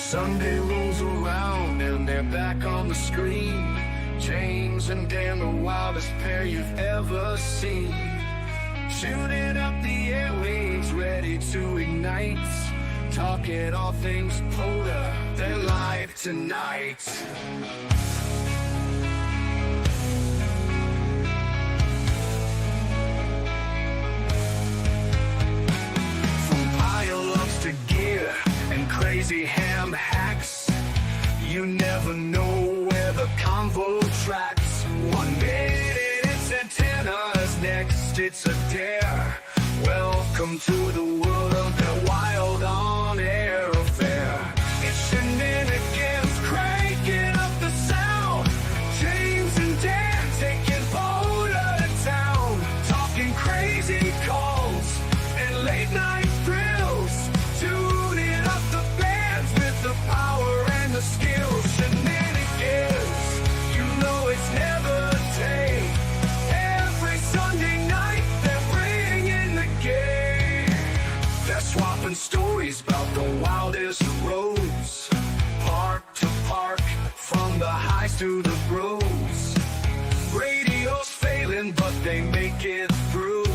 Sunday rolls around and they're back on the screen. James and Dan, the wildest pair you've ever seen. Shooting up the airwaves, ready to ignite. Talking all things polar, they're live tonight. From pile-ups to gear and crazy ham hacks, you never know where the convo tracks. One minute it's antennas, next it's a dare. Welcome to the world of the wild on-air affair. It's Shenanigans, cranking up the sound. James and Dan taking Boulder to town. Talking crazy calls and late-night thrills. Tuning up the bands with the power and the skills. Shenanigans, you know it's never tame. Every Sunday night they're bringing the game. They're swapping stories about the wildest roads. Park to park, from the highs to the groves. Radio's failing, but they make it through.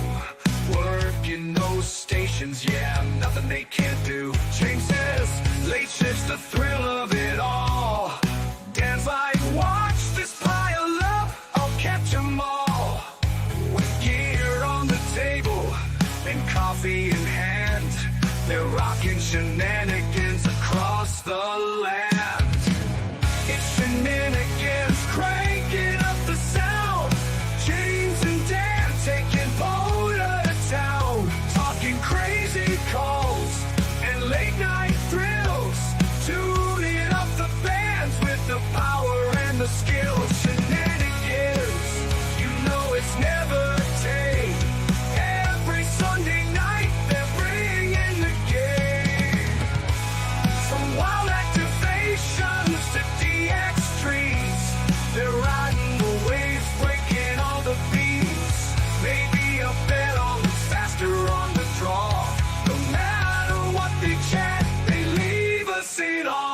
Working those stations, yeah, nothing they can't do. James says, late shift's the thrill of it all. Dan's like, watch this pile up, I'll catch 'em all. With gear on the table and coffee in hand, they're rocking Shenanigans across the land. It's Shenanigans, cranking up the sound. James and Dan taking Boulder to town. Talking crazy calls and late night thrills. Tuning up the bands with the power and the skills. Shenanigans, you know it's never tame. Every Sunday night they're bringing the game. From wild activations to DX streets, they're riding the waves, breaking all the beats. Maybe a bet on who's faster on the draw. No matter what they chat, they leave us in awe.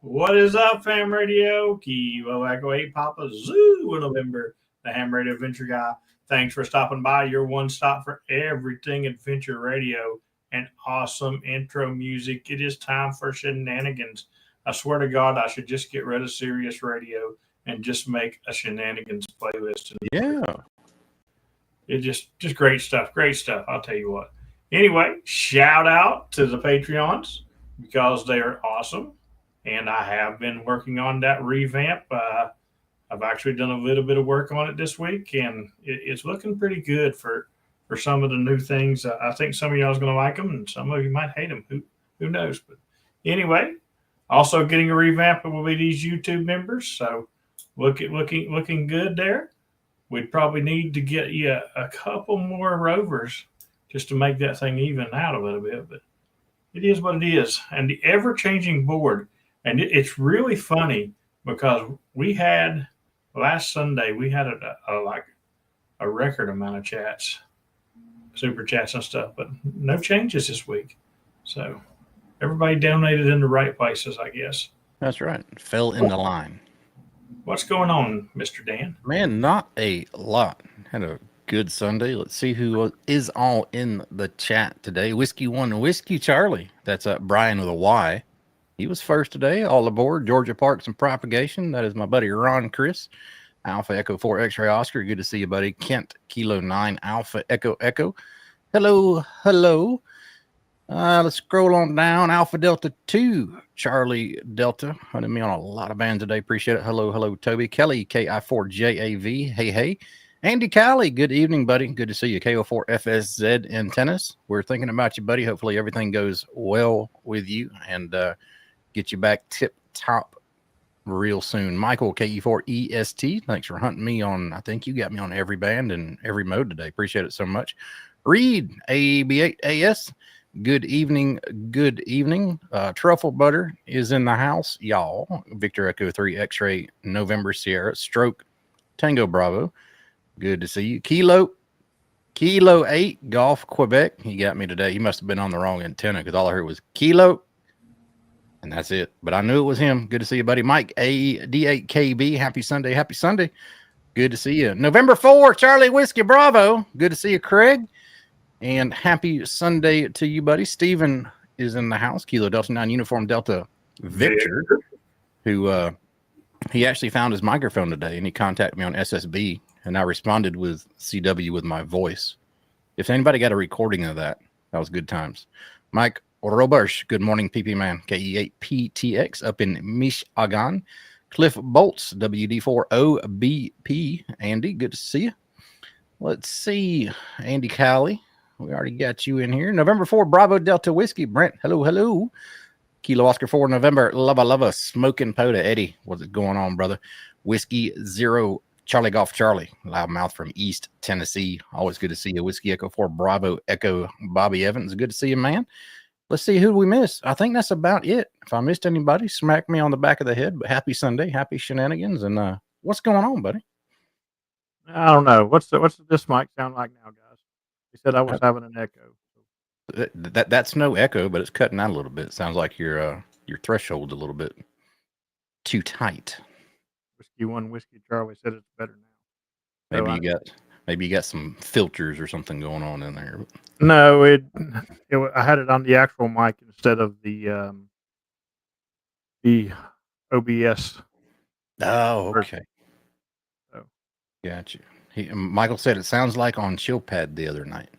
What is up, Ham Radio? Kilo Echo 8 Papa Zoo in November, the Ham Radio Adventure Guy. Thanks for stopping by. Your one stop for everything Adventure Radio and awesome intro music. It is time for Shenanigans. I swear to God, I should just get rid of Sirius Radio and just make a Shenanigans playlist. Yeah. It just great stuff. Great stuff. I'll tell you what. Anyway, shout out to the Patreons because they are awesome. And I have been working on that revamp. I've actually done a little bit of work on it this week, and it's looking pretty good for some of the new things. I think some of y'all is going to like them, and some of you might hate them. Who knows? But anyway, also getting a revamp will be these YouTube members. So looking good there. We'd probably need to get you a couple more rovers just to make that thing even out a little bit. But it is what it is, and the ever-changing board. And it's really funny because we had last Sunday, we had a record amount of chats, super chats and stuff, but no changes this week. So everybody donated in the right places, I guess. That's right. Fell in the line. What's going on, Mr. Dan? Man, not a lot. Had a good Sunday. Let's see who is all in the chat today. Whiskey One, Whiskey Charlie. That's Brian with a Y. He was first today. All aboard. Georgia Parks and Propagation. That is my buddy Ron Chris. Alpha Echo 4 X-Ray Oscar. Good to see you, buddy. Kent Kilo 9 Alpha Echo Echo. Hello. Let's scroll on down. Alpha Delta 2 Charlie Delta. Hunting me on a lot of bands today. Appreciate it. Hello, Toby. Kelly KI4JAV. Hey. Andy Cali. Good evening, buddy. Good to see you. KO4 FSZ in tennis. We're thinking about you, buddy. Hopefully everything goes well with you and get you back tip top real soon. Michael, KE4EST, thanks for hunting me on. I think you got me on every band and every mode today. Appreciate it so much. Reed, AB8AS, good evening. Good evening. Truffle Butter is in the house, y'all. Victor Echo 3 X-Ray November Sierra Stroke Tango Bravo. Good to see you. Kilo 8 Golf Quebec. He got me today. He must have been on the wrong antenna because all I heard was Kilo. And that's it. But I knew it was him. Good to see you, buddy. Mike AD8KB. Happy Sunday. Happy Sunday. Good to see you. November 4, Charlie Whiskey Bravo. Good to see you, Craig. And happy Sunday to you, buddy. Steven is in the house. Kilo Delta 9 Uniform Delta Victor, who he actually found his microphone today and he contacted me on SSB. And I responded with CW with my voice. If anybody got a recording of that, that was good times. Mike Robersh, good morning, PP Man. KE8PTX up in Michigan. Cliff Bolts, WD4OBP. Andy, good to see you. Let's see. Andy Cowley, we already got you in here. November 4, Bravo Delta Whiskey. Brent, hello, hello. Kilo Oscar 4, November, Lava, Smoking Poda. Eddie, what's going on, brother? Whiskey 0, Charlie Golf Charlie, loudmouth from East Tennessee. Always good to see you. Whiskey Echo 4, Bravo Echo Bobby Evans. Good to see you, man. Let's see who we missed. I think that's about it. If I missed anybody, smack me on the back of the head. But happy Sunday, happy shenanigans, and what's going on, buddy? I don't know. What's this mic sound like now, guys? He said I was having an echo. That's no echo, but it's cutting out a little bit. It sounds like your threshold's a little bit too tight. Whiskey 1, Whiskey Charlie said it's better now. Maybe you got some filters or something going on in there. No, I had it on the actual mic instead of the OBS. Oh, okay. So. Gotcha. Michael said it sounds like on Chillpad the other night.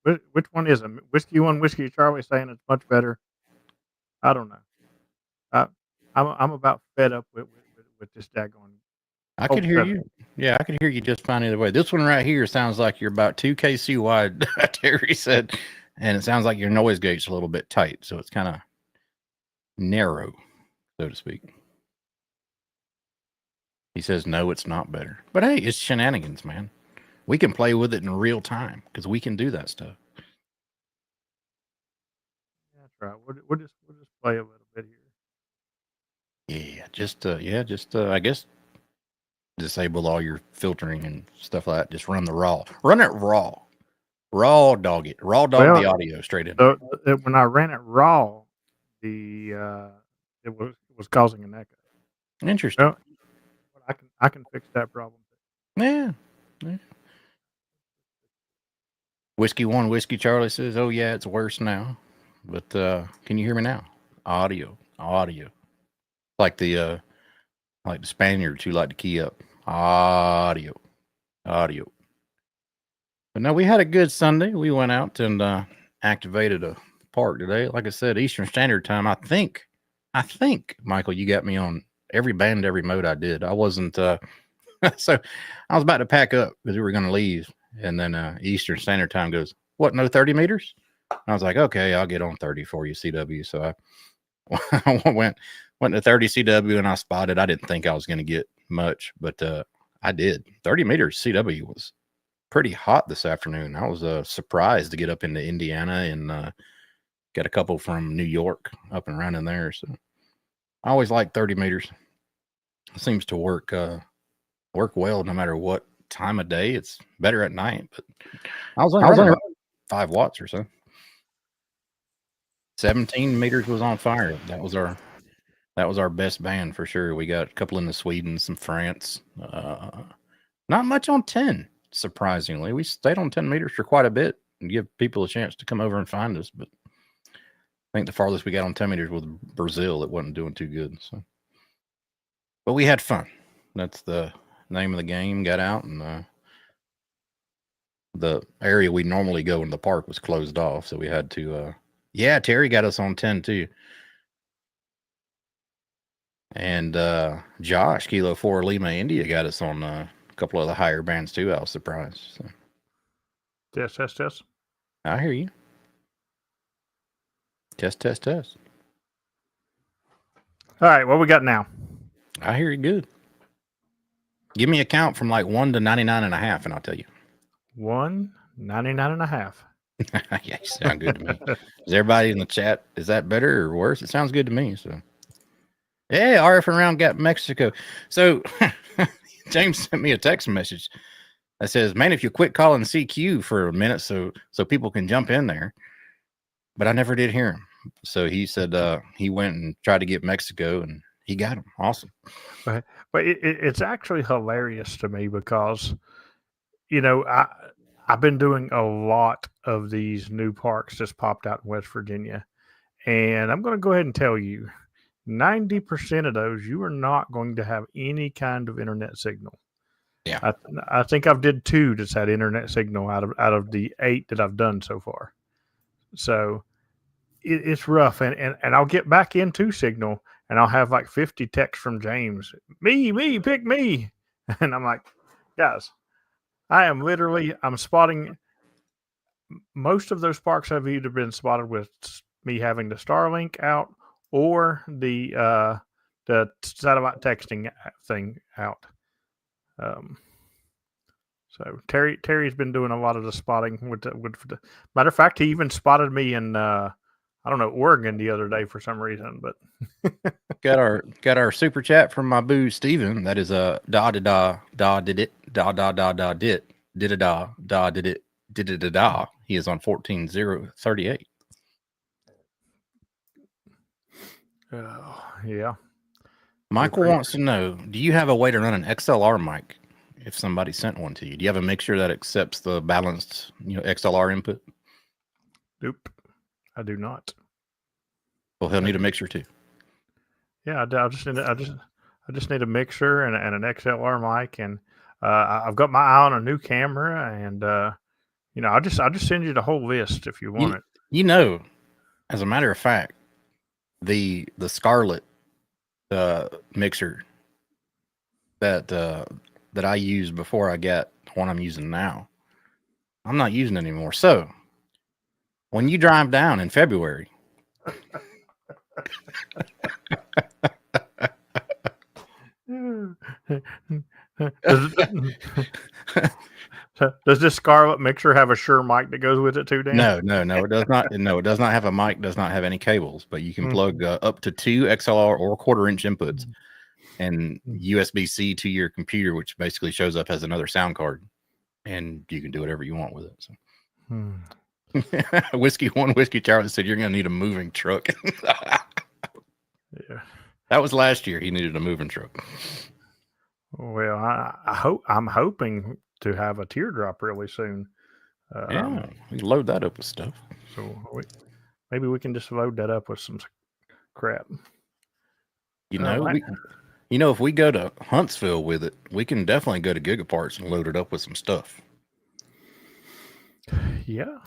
Which one is it? Whiskey 1, Whiskey Charlie saying it's much better. I don't know. I'm about fed up with this daggone. I could hear you. Yeah, I could hear you just fine either way. This one right here sounds like you're about 2 kc wide, Terry said, and it sounds like your noise gate's a little bit tight, so it's kind of narrow, so to speak. He says, no, it's not better. But hey, it's shenanigans, man. We can play with it in real time because we can do that stuff. That's right. We'll just play a little bit here. Yeah, just I guess disable all your filtering and stuff like that. Just run the raw. Run it raw. Raw dog it. Raw dog the audio straight in. So when I ran it raw, it was causing an echo. Interesting. Well, I can fix that problem. Yeah. Whiskey 1, Whiskey Charlie says, oh yeah, it's worse now. But can you hear me now? Audio. Like the Spaniards who like to key up. Audio. But no, we had a good Sunday. We went out and activated a park today. Like I said, Eastern Standard Time. I think, Michael, you got me on every band, every mode I did. I wasn't so I was about to pack up because we were going to leave. And then Eastern Standard Time goes, what, no 30 meters? I was like, okay, I'll get on 30 for you, CW. So I went to 30 CW and I spotted. I didn't think I was going to get much, but I did. 30 meters CW was pretty hot this afternoon. I was surprised to get up into Indiana and got a couple from New York up and around in there. So I always like 30 meters. It seems to work well no matter what time of day. It's better at night, but I was only 5 watts or so. 17 meters was on fire. That was our best band for sure. We got a couple in the Sweden, some France. Not much on 10, surprisingly. We stayed on 10 meters for quite a bit and give people a chance to come over and find us. But I think the farthest we got on 10 meters was Brazil. It wasn't doing too good. So, but we had fun. That's the name of the game. Got out and the area we normally go in the park was closed off, so we had to. Yeah, Terry got us on 10 too. And Josh, Kilo 4 Lima India, got us on a couple of the higher bands too. I was surprised. So. Test. I hear you. Test. All right, what we got now? I hear you good. Give me a count from like 1 to 99.5, and I'll tell you. 199.5. Yeah, you sound good to me. Is everybody in the chat, is that better or worse? It sounds good to me. So, yeah, RF around got Mexico. So, James sent me a text message that says, "Man, if you quit calling CQ for a minute, so people can jump in there." But I never did hear him. So he said he went and tried to get Mexico, and he got him. Awesome. But it's actually hilarious to me because, I've been doing a lot of these new parks just popped out in West Virginia. And I'm going to go ahead and tell you 90% of those, you are not going to have any kind of internet signal. Yeah. I think I've did 2 that's had internet signal out of the 8 that I've done so far. So it's rough. And I'll get back into signal and I'll have like 50 texts from James. Me, pick me. And I'm like, guys, I'm spotting. Most of those parks have either been spotted with me having the Starlink out or the satellite texting thing out. So Terry's been doing a lot of the spotting with the matter of fact, he even spotted me in I don't know, Oregon the other day for some reason, but got our super chat from my boo Steven. That is a da da da da did it da da da da did a da da did it da da. He is on 14.038. Yeah. Michael wants to know, do you have a way to run an XLR mic if somebody sent one to you? Do you have a mixture that accepts the balanced, XLR input? Nope, I do not. Well, he'll need a mixture too. Yeah, I just need a mixer and an XLR mic, and I've got my eye on a new camera, and I'll just send you the whole list if you want it. As a matter of fact, the Scarlett mixer that I used before I got one I'm using now, I'm not using it anymore. So when you drive down in February, Does this Scarlett mixer have a Shure mic that goes with it too, Dan? No, it does not. No, it does not have a mic. Does not have any cables. But you can plug up to 2 XLR or 1/4-inch inputs and USB-C to your computer, which basically shows up as another sound card, and you can do whatever you want with it. So. Whiskey Charlie said you're going to need a moving truck. Yeah, that was last year. He needed a moving truck. Well, I'm hoping to have a teardrop really soon. Yeah, we load that up with stuff. So maybe we can just load that up with some crap. If we go to Huntsville with it, we can definitely go to Gigaparts and load it up with some stuff. Yeah.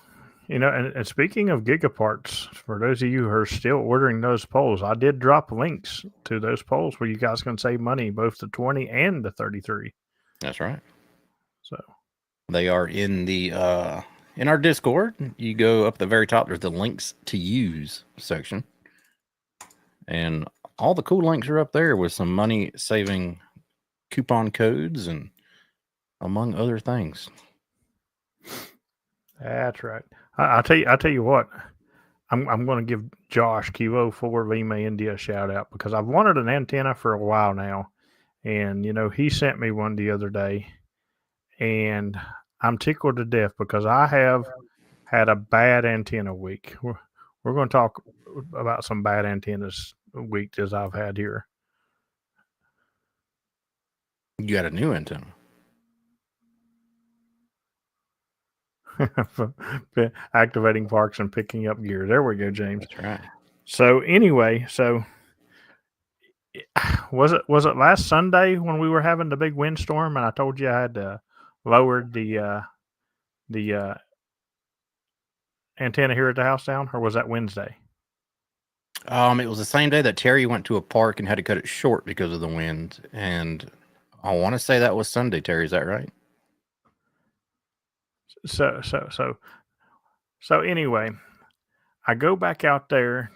And speaking of Gigaparts, for those of you who are still ordering those poles, I did drop links to those poles where you guys can save money, both the 20 and the 33. That's right. So they are in the in our Discord. You go up the very top, there's the links to use section. And all the cool links are up there with some money saving coupon codes and among other things. That's right. I'll tell you what. I'm going to give Josh Kilo 4 Lima India a shout out because I've wanted an antenna for a while now, and he sent me one the other day, and I'm tickled to death because I have had a bad antenna week. We're going to talk about some bad antennas weeks as I've had here. You got a new antenna. Activating parks and picking up gear. There we go, James. That's right. So anyway, was it last Sunday when we were having the big windstorm and I told you I had lowered the antenna here at the house down, or was that Wednesday? It was the same day that Terry went to a park and had to cut it short because of the wind, and I want to say that was Sunday. Terry, is that right? So anyway, I go back out there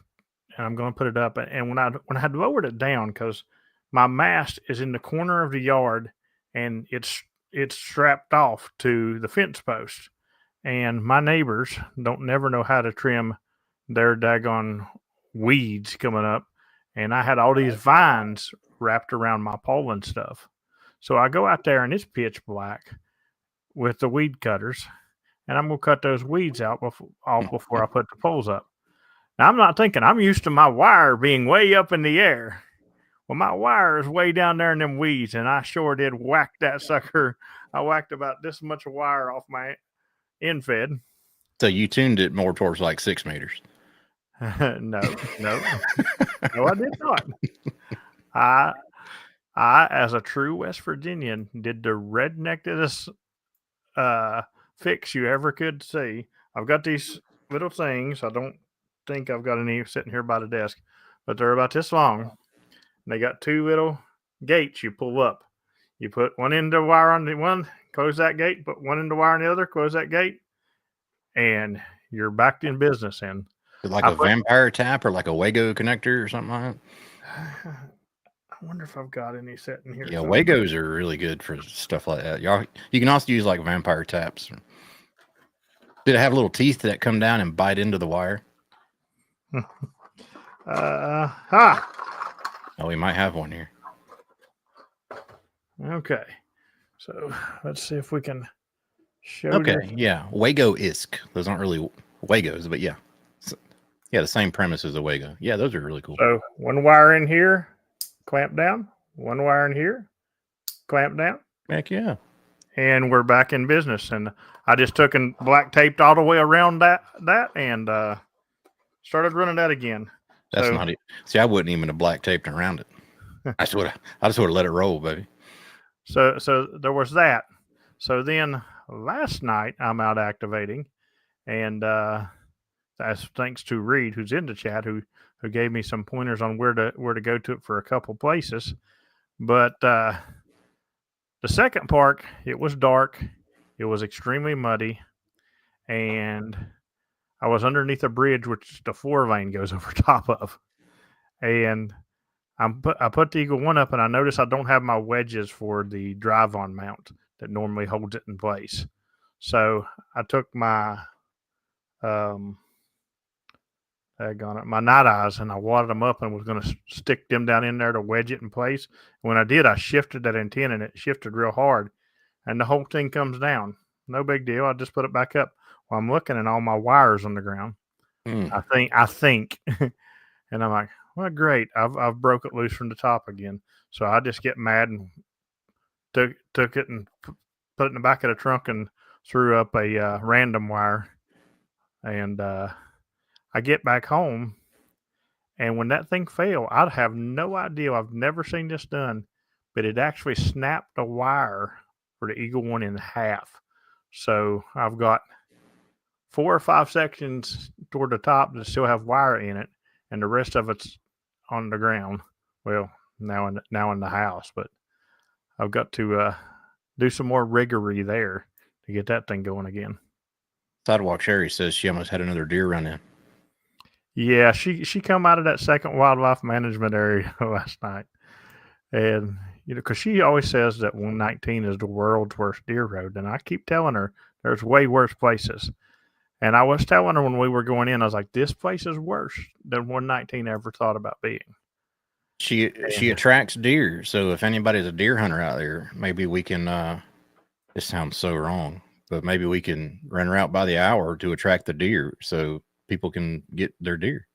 and I'm going to put it up. And when I had lowered it down, because my mast is in the corner of the yard, and it's strapped off to the fence post, and my neighbors don't never know how to trim their daggone weeds coming up, and I had all these vines wrapped around my pole and stuff. So I go out there and it's pitch black with the weed cutters, and I'm gonna cut those weeds off before I put the poles up. Now I'm not thinking, I'm used to my wire being way up in the air. Well, my wire is way down there in them weeds, and I sure did whack that sucker. I whacked about this much wire off my end fed. So you tuned it more towards like 6 meters. No, no, no, I did not. I, as a true West Virginian, did the redneckest fix you ever could see. I've got these little things. I don't think I've got any sitting here by the desk, but they're about this long. And they got two little gates you pull up. You put one end of the wire on the one, close that gate, put one end of the wire on the other, close that gate, and you're back in business. And like a vampire tap or like a Wago connector or something like that? I wonder if I've got any sitting here. Yeah, Wagos are really good for stuff like that. You can also use like vampire taps. Did it have little teeth that come down and bite into the wire? Oh, we might have one here. Okay. So let's see if we can show. Okay, yeah. Wago-isk. Those aren't really Wagos, but yeah. Yeah, the same premise as a Wago. Yeah, those are really cool. So one wire in here, clamp down. One wire in here, clamp down. Heck yeah. And we're back in business. And I just took and black taped all the way around that and started running that again. That's not it. See, I wouldn't even have black taped around it. I just would have let it roll, baby. So there was that. So then last night I'm out activating, and that's thanks to Reed, who's in the chat, who gave me some pointers on where to go to it for a couple places. But the second park, it was dark, it was extremely muddy, and I was underneath a bridge which the 4-lane goes over top of, and I put the Eagle One up, and I noticed I don't have my wedges for the drive-on mount that normally holds it in place. So I took my my night eyes, and I wadded them up and was going to stick them down in there to wedge it in place. And when I did, I shifted that antenna, and it shifted real hard, and the whole thing comes down. No big deal. I just put it back up. Well, I'm looking at all my wires on the ground. I think, and I'm like, well, great. I've broke it loose from the top again. So I just get mad and took it and put it in the back of the trunk and threw up a random wire. And I get back home, and when that thing fell, I have no idea. I've never seen this done, but it actually snapped a wire for the Eagle One in half. So I've got 4 or 5 sections toward the top that still have wire in it, and the rest of it's on the ground. Well, now in the house, but I've got to do some more riggery there to get that thing going again. Sidewalk Sherry says she almost had another deer run in. Yeah, she come out of that second wildlife management area last night, and because she always says that 119 is the world's worst deer road, and I keep telling her there's way worse places. And I was telling her when we were going in, I was like, this place is worse than 119 ever thought about being. She attracts deer, so if anybody's a deer hunter out there, maybe we can. This sounds so wrong, but maybe we can run her out by the hour to attract the deer, so people can get their deer.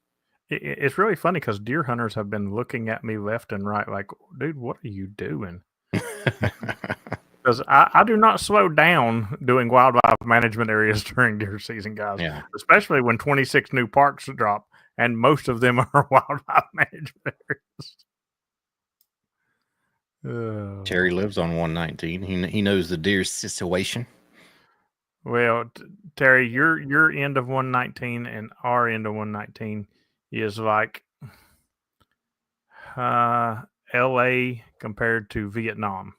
It's really funny because deer hunters have been looking at me left and right like, dude, what are you doing? Because I do not slow down doing wildlife management areas during deer season, guys. Yeah. Especially when 26 new parks drop, and most of them are wildlife management areas. Terry lives on 119. He knows the deer situation. Well, Terry, your end of 119 and our end of 119 is like L.A. compared to Vietnam.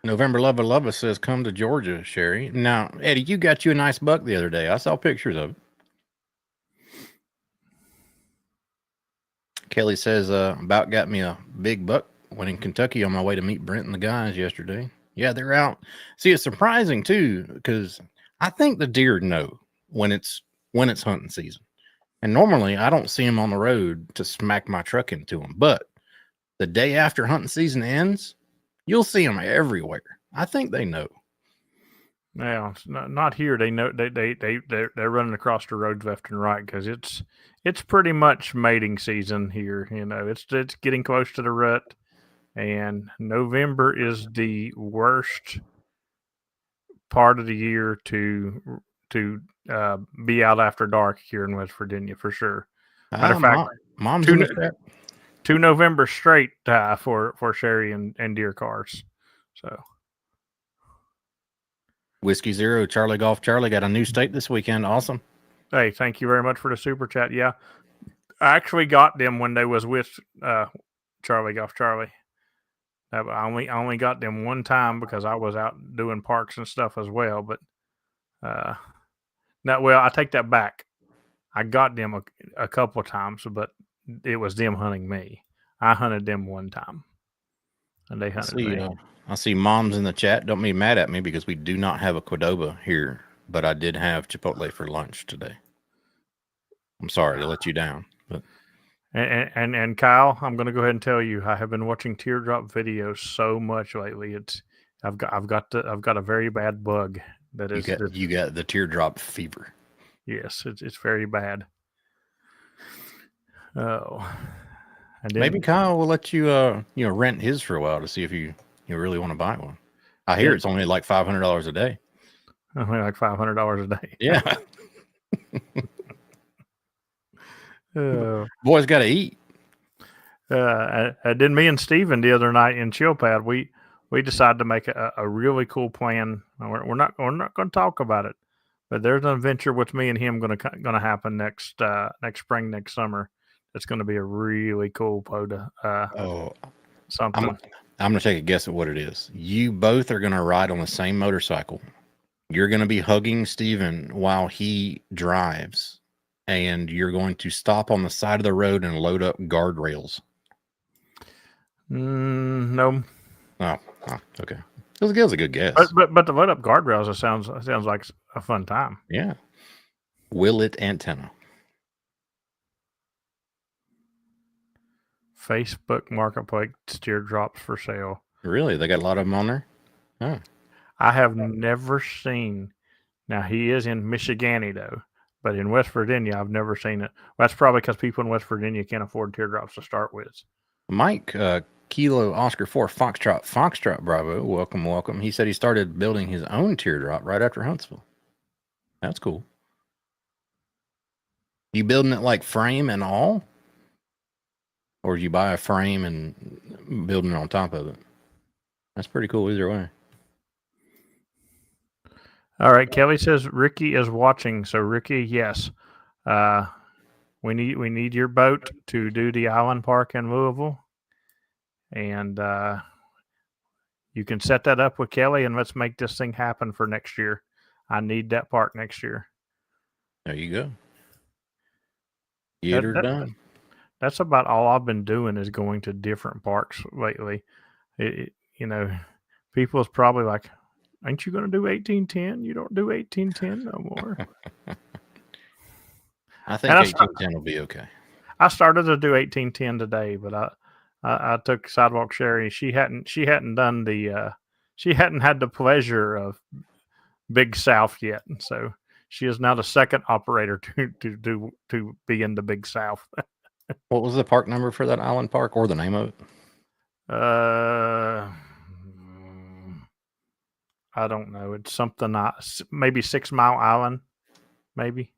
November Lubba says, come to Georgia, Sherry. Now, Eddie, you got you a nice buck the other day. I saw pictures of it. Kelly says, about got me a big buck when in Kentucky on my way to meet Brent and the guys yesterday. Yeah, they're out. See, it's surprising too, because I think the deer know when it's hunting season. And normally I don't see them on the road to smack my truck into them. But the day after hunting season ends, you'll see them everywhere. I think they know. Now, not here. They know they're running across the roads left and right because it's pretty much mating season here. You know, it's getting close to the rut, and November is the worst part of the year to be out after dark here in West Virginia for sure. Matter of fact, Mom's two, in the chat. 2 November straight for Sherry and deer cars. So. Whiskey Zero, Charlie Golf Charlie got a new state this weekend. Awesome. Hey, thank you very much for the super chat. Yeah, I actually got them when they was with Charlie Golf Charlie. I only got them one time because I was out doing parks and stuff as well. But I take that back. I got them a couple of times, but it was them hunting me. I hunted them one time, and they hunted me. I see Mom's in the chat. Don't be mad at me because we do not have a Qdoba here, but I did have Chipotle for lunch today. I'm sorry to let you down, but and Kyle, I'm going to go ahead and tell you, I have been watching teardrop videos so much lately. I've got a very bad bug that is you got the teardrop fever. Yes, it's very bad. Oh, and then, maybe Kyle will let you rent his for a while to see if you really want to buy one. I hear it's only like $500 a day. Only like $500 a day. Yeah. Boys got to eat. Then me and Steven the other night in Chillpad, we decided to make a really cool plan. We're not going to talk about it, but there's an adventure with me and him going to happen next spring, next summer. It's going to be a really cool POTA. Something. I'm going to take a guess at what it is. You both are going to ride on the same motorcycle. You're going to be hugging Steven while he drives, and you're going to stop on the side of the road and load up guardrails. No. Oh, okay. That was a good guess. But the load up guardrails sounds like a fun time. Yeah. Will it antenna? Facebook Marketplace teardrops for sale. Really? They got a lot of them on there? Oh. I have never seen. Now, he is in Michigan, though, but in West Virginia, I've never seen it. Well, that's probably because people in West Virginia can't afford teardrops to start with. Mike, Kilo Oscar 4 Foxtrot Bravo, welcome. He said he started building his own teardrop right after Huntsville. That's cool. You building it like frame and all? Or you buy a frame and building it on top of it? That's pretty cool either way. All right, Kelly says Ricky is watching. So Ricky, yes, we need your boat to do the Island Park in Louisville, and you can set that up with Kelly, and let's make this thing happen for next year. I need that park next year. There you go. Get her done. That's about all I've been doing is going to different parks lately. People's probably like, ain't you going to do 1810? You don't do 1810 no more. I think 1810 will be okay. I started to do 1810 today, but I took Sidewalk Sherry. She hadn't done she hadn't had the pleasure of Big South yet, and so she is now the second operator to be in the Big South. What was the park number for that Island Park, or the name of it? I don't know. It's something maybe 6 Mile Island, maybe.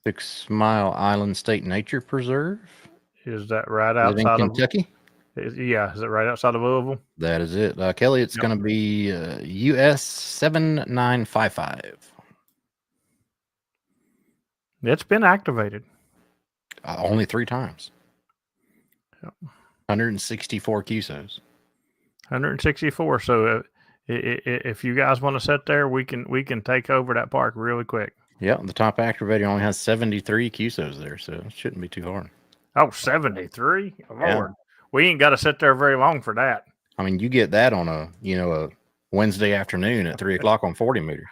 Six Mile Island State Nature Preserve. Is that right outside of Kentucky? Yeah, is it right outside of Louisville? That is it. Kelly, it's going to be US 7955. It's been activated. Only 3 times. Yep. 164 QSOs. 164. So If you guys want to sit there, we can take over that park really quick. Yeah, the top activator only has 73 QSOs there, so it shouldn't be too hard. Oh, 73? Yeah. Lord. We ain't got to sit there very long for that. I mean, you get that on a Wednesday afternoon at 3 o'clock on 40 meters.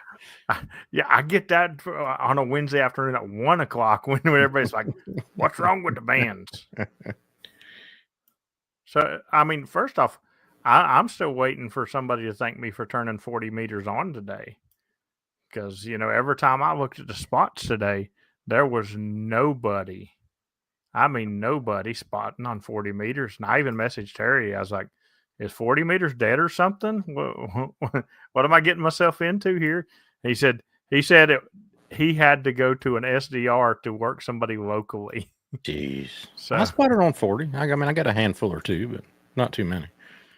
Yeah, I get that on a Wednesday afternoon at 1 o'clock when everybody's like, what's wrong with the bands? So, I mean, first off, I'm still waiting for somebody to thank me for turning 40 meters on today. Because, every time I looked at the spots today, there was nobody. I mean, nobody spotting on 40 meters. And I even messaged Terry. I was like, is 40 meters dead or something? What am I getting myself into here? He said he had to go to an SDR to work somebody locally. Jeez. So, I spotted on 40. I mean, I got a handful or two, but not too many.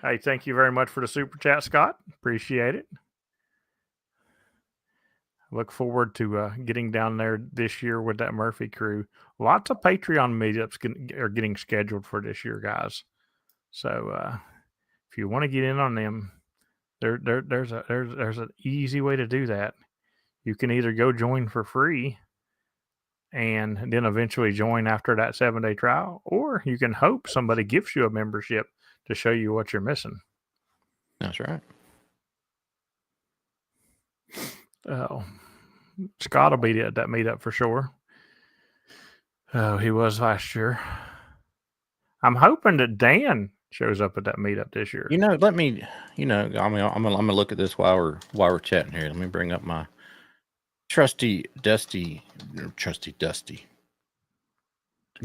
Hey, thank you very much for the super chat, Scott. Appreciate it. Look forward to getting down there this year with that Murphy crew. Lots of Patreon meetups are getting scheduled for this year, guys. So if you want to get in on them, there's an easy way to do that. You can either go join for free and then eventually join after that 7-day trial, or you can hope somebody gives you a membership to show you what you're missing. That's right. Oh, Scott will be at that meetup for sure. Oh, he was last year. I'm hoping that Dan shows up at that meetup this year. Let me. I'm gonna look at this while we're chatting here. Let me bring up my trusty dusty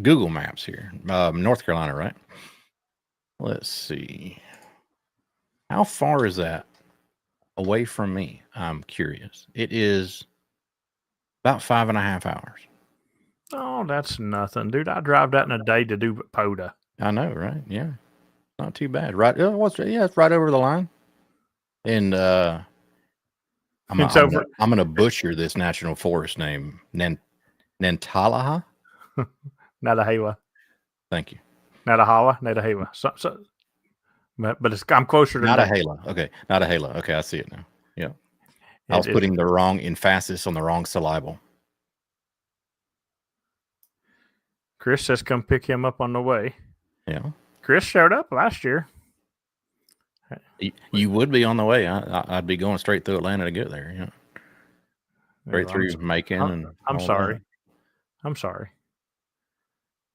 Google Maps here. North Carolina, right? Let's see. How far is that away from me? I'm curious. It is about 5.5 hours. Oh, that's nothing, dude. I drive that in a day to do POTA. I know, right? Yeah, not too bad. Right? It's right over the line. And I'm gonna butcher this national forest name, Nantalaha. Nadahala. Thank you. Nadahala. So, but I'm closer to Nadahala. Okay, Nadahala. Okay, I see it now. Yeah, I was putting the wrong emphasis on the wrong syllable. Chris says come pick him up on the way. Yeah. Chris showed up last year. You would be on the way. I'd be going straight through Atlanta to get there. Yeah. Straight through Macon. I'm sorry. That. I'm sorry.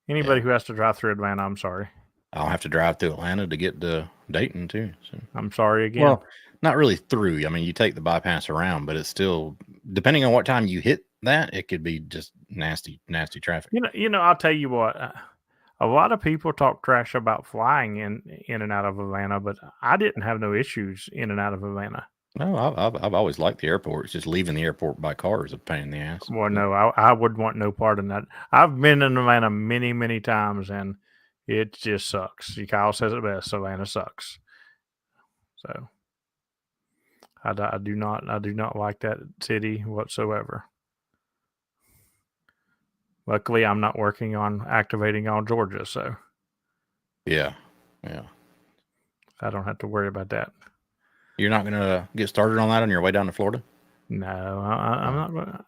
Anybody who has to drive through Atlanta, I'm sorry. I'll have to drive through Atlanta to get to Dayton too. So. I'm sorry again. Well, not really through. I mean, you take the bypass around, but it's still, depending on what time you hit that, it could be just nasty traffic. I'll tell you what. A lot of people talk trash about flying in and out of Atlanta, but I didn't have no issues in and out of Atlanta. No, I've always liked the airport. It's just leaving the airport by car is a pain in the ass. Well, no, I would want no part in that. I've been in Atlanta many, many times, and it just sucks. Kyle says it best. Atlanta sucks. So I do not like that city whatsoever. Luckily, I'm not working on activating all Georgia, so yeah, I don't have to worry about that. You're not going to get started on that on your way down to Florida? No, I'm not going to.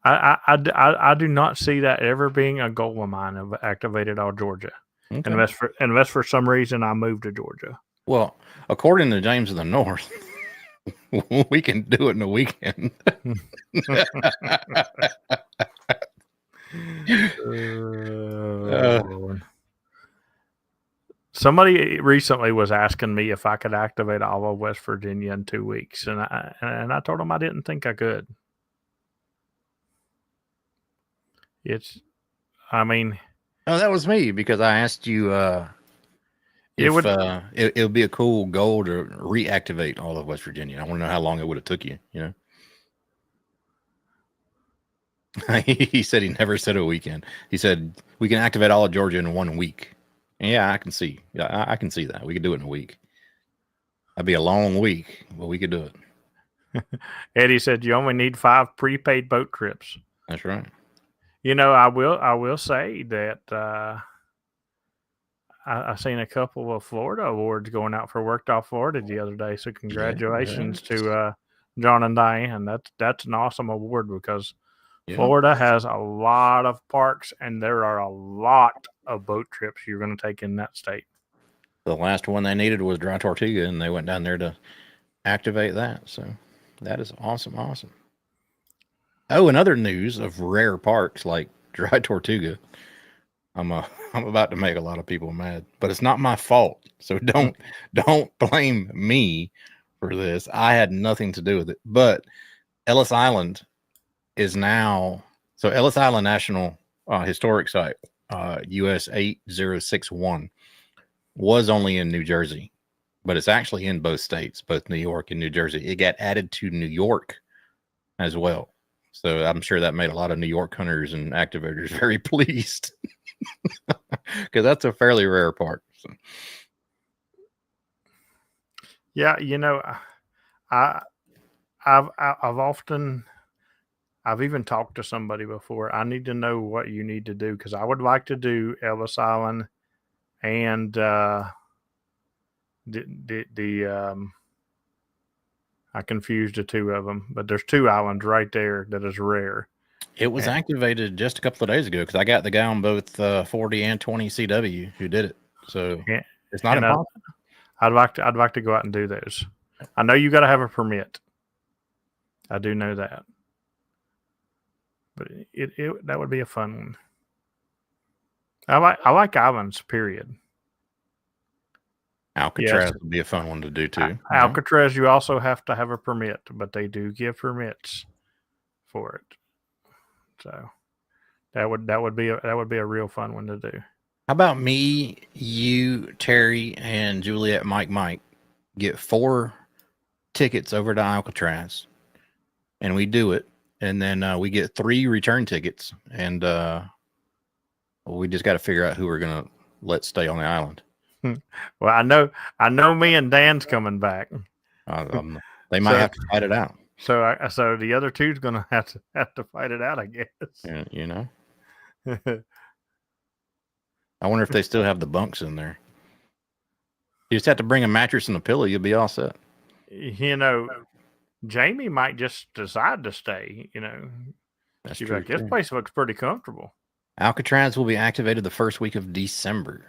I do not see that ever being a goal of mine of activated all Georgia. Okay. Unless for some reason I moved to Georgia. Well, according to James of the North, we can do it in a weekend. Somebody recently was asking me if I could activate all of West Virginia in 2 weeks, and I told them I didn't think I could. That was me because I asked you it would be a cool goal to reactivate all of West Virginia. I want to know how long it would have took you. He said he never said a weekend. He said we can activate all of Georgia in 1 week. And yeah, I can see. Yeah, I can see that. We could do it in a week. That'd be a long week, but we could do it. Eddie said you only need 5 prepaid boat trips. That's right. I will say that I seen a couple of Florida awards going out for Worked Off Florida the other day. So congratulations to John and Diane. That's an awesome award because Florida has a lot of parks and there are a lot of boat trips you're going to take in that state. The last one they needed was Dry Tortuga, and they went down there to activate that. So that is awesome. Awesome. Oh, and other news of rare parks like Dry Tortuga. I'm about to make a lot of people mad, but it's not my fault. So don't blame me for this. I had nothing to do with it. But Ellis Island is now Ellis Island National Historic Site, US 8061, was only in New Jersey, but it's actually in both states, both New York and New Jersey. It got added to New York as well. So I'm sure that made a lot of New York hunters and activators very pleased. Because that's a fairly rare park. So. Yeah, I've even talked to somebody before. I need to know what you need to do because I would like to do Ellis Island and I confused the two of them, but there's two islands right there that is rare. It was activated just a couple of days ago because I got the guy on both 40 and 20 CW who did it. So it's not impossible. I'd like to go out and do those. I know you got to have a permit. I do know that, but that would be a fun one. I like islands. Period. Alcatraz would be a fun one to do too. Alcatraz, you also have to have a permit, but they do give permits for it. So that would be a real fun one to do. How about me, you, Terry, and Juliet, Mike get 4 tickets over to Alcatraz, and we do it, and then we get 3 return tickets, and we just got to figure out who we're gonna let stay on the island. Well, I know me and Dan's coming back. They might have to fight it out. So the other two's gonna have to fight it out, I guess. Yeah, I wonder if they still have the bunks in there. You just have to bring a mattress and a pillow. You'll be all set. Jamie might just decide to stay. That's she's true. like, this place looks pretty comfortable. Alcatraz will be activated the first week of December.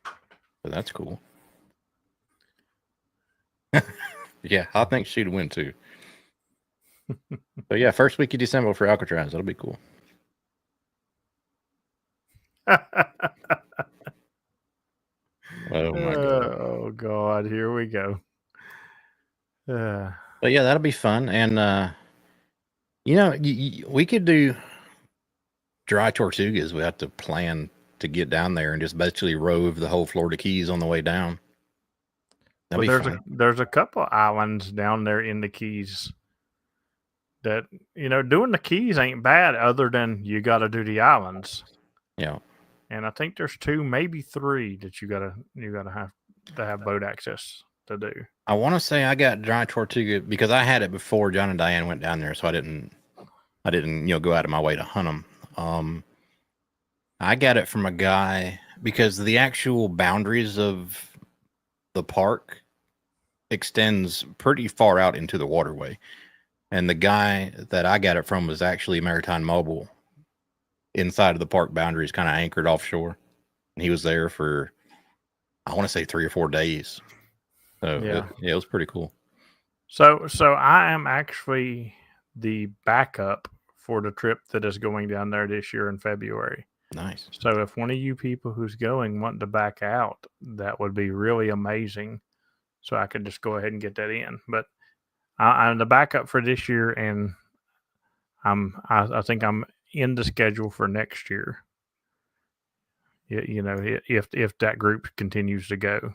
So that's cool. Yeah, I think she'd win too. But yeah, first week of December for Alcatraz. That'll be cool. Oh my God. Oh God, here we go. But yeah, that'll be fun. And we could do Dry Tortugas. We have to plan to get down there and just basically rove the whole Florida Keys on the way down. There's a couple islands down there in the Keys that doing the Keys ain't bad, other than you got to do the islands. Yeah. And I think there's 2, maybe 3 that you gotta have to have boat access to do. I want to say I got Dry Tortuga because I had it before John and Diane went down there, so I didn't go out of my way to hunt them. I got it from a guy because the actual boundaries of the park extends pretty far out into the waterway, and the guy that I got it from was actually Maritime Mobile. Inside of the park boundaries, kind of anchored offshore, and he was there for, I want to say 3 or 4 days. So it was pretty cool. So I am actually the backup for the trip that is going down there this year in February. Nice. So if one of you people who's going want to back out, that would be really amazing. So I could just go ahead and get that in. But I'm the backup for this year, and I think I'm in the schedule for next year. If that group continues to go,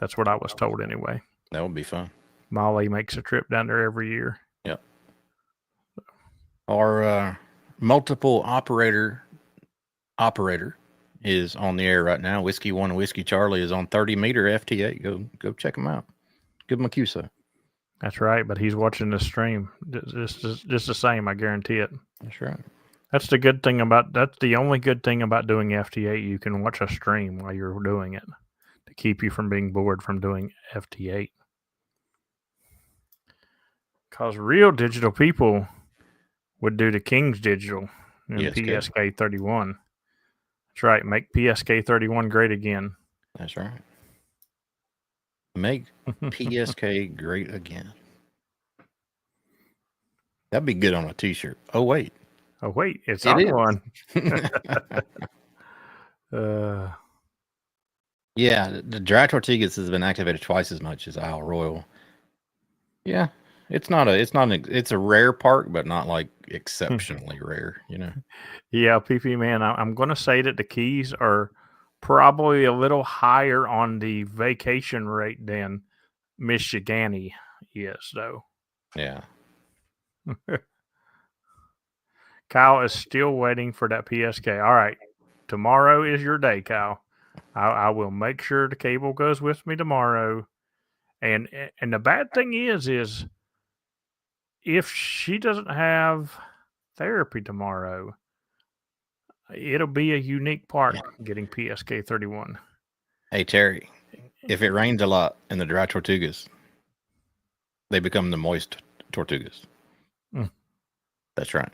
that's what I was told anyway. That would be fun. Molly makes a trip down there every year. Yep. Our multiple operator is on the air right now. Whiskey 1 and Whiskey Charlie is on 30 meter FT8. Go check him out. Give him a QSO. That's right, but he's watching the stream. Just the same, I guarantee it. That's right. That's the good thing about. That's the only good thing about doing FT8. You can watch a stream while you're doing it to keep you from being bored from doing FT8. Because real digital people would do the King's Digital in PSK. PSK 31. That's right. Make PSK 31 great again. That's right. Make PSK great again. That'd be good on a T-shirt. Oh wait, Oh wait, it's it on is. one. Yeah, the Dry Tortugas has been activated twice as much as Isle Royal. Yeah, it's a rare park, but not like exceptionally rare. You know. Yeah, PP man, I'm going to say that the Keys are probably a little higher on the vacation rate than Michigani is, though. Yeah. Kyle is still waiting for that PSK. All right, tomorrow is your day, Kyle. I will make sure the cable goes with me tomorrow. And the bad thing is if she doesn't have therapy tomorrow, it'll be a unique park getting PSK 31. Hey Terry, if it rains a lot in the Dry Tortugas, they become the moist Tortugas. Mm. That's right.